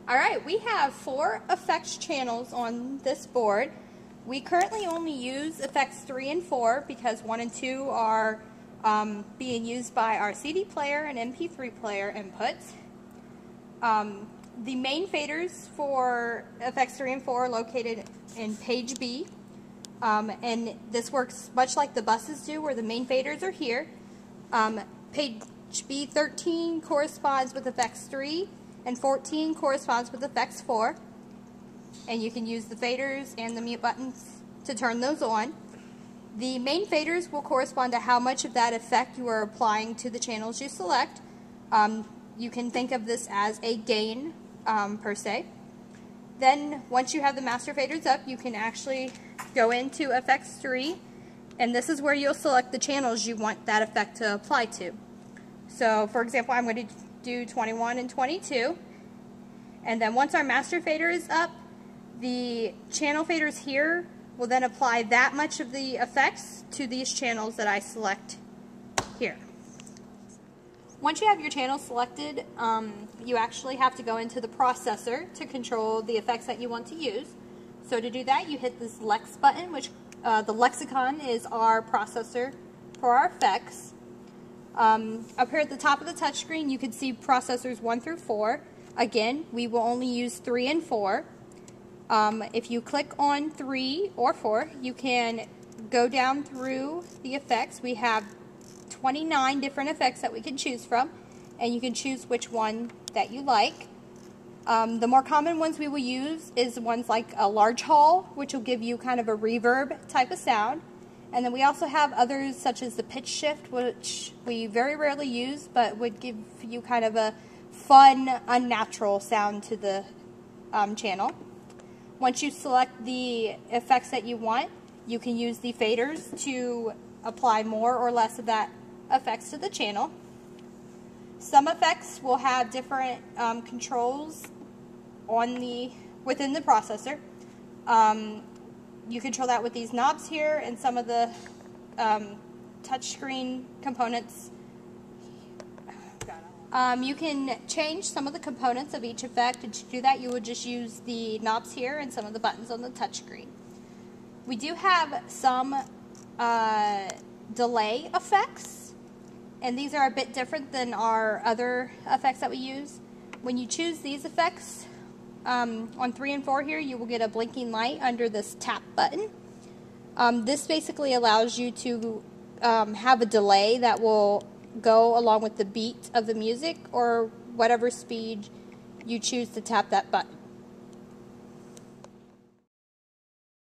Alright, we have 4 effects channels on this board. We currently only use effects 3 and 4 because 1 and 2 are being used by our CD player and MP3 player inputs. The main faders for effects 3 and 4 are located in page B. And this works much like the buses do, where the main faders are here. Page B13 corresponds with effects 3, and 14 corresponds with effects 4. And you can use the faders and the mute buttons to turn those on. The main faders will correspond to how much of that effect you are applying to the channels you select. You can think of this as a gain, per se. Then, once you have the master faders up, you can actually go into effects 3, and this is where you'll select the channels you want that effect to apply to. So, for example, I'm going to do 21 and 22, and then once our master fader is up, the channel faders here will then apply that much of the effects to these channels that I select here. Once you have your channel selected, you actually have to go into the processor to control the effects that you want to use. So to do that, you hit this Lex button, which the lexicon is our processor for our effects. Up here at the top of the touchscreen, you can see processors 1 through 4. Again, we will only use 3 and 4. If you click on 3 or 4, you can go down through the effects. We have 29 different effects that we can choose from, and you can choose which one that you like. The more common ones we will use is ones like a large hall, which will give you kind of a reverb type of sound. And then we also have others such as the pitch shift, which we very rarely use, but would give you kind of a fun, unnatural sound to the channel. Once you select the effects that you want, you can use the faders to apply more or less of that effects to the channel. Some effects will have different controls within the processor. You control that with these knobs here, and some of the touchscreen components. You can change some of the components of each effect, and to do that you would just use the knobs here and some of the buttons on the touchscreen. We do have some delay effects, and these are a bit different than our other effects that we use. When you choose these effects, on 3 and 4 here, you will get a blinking light under this tap button. This basically allows you to have a delay that will go along with the beat of the music or whatever speed you choose to tap that button.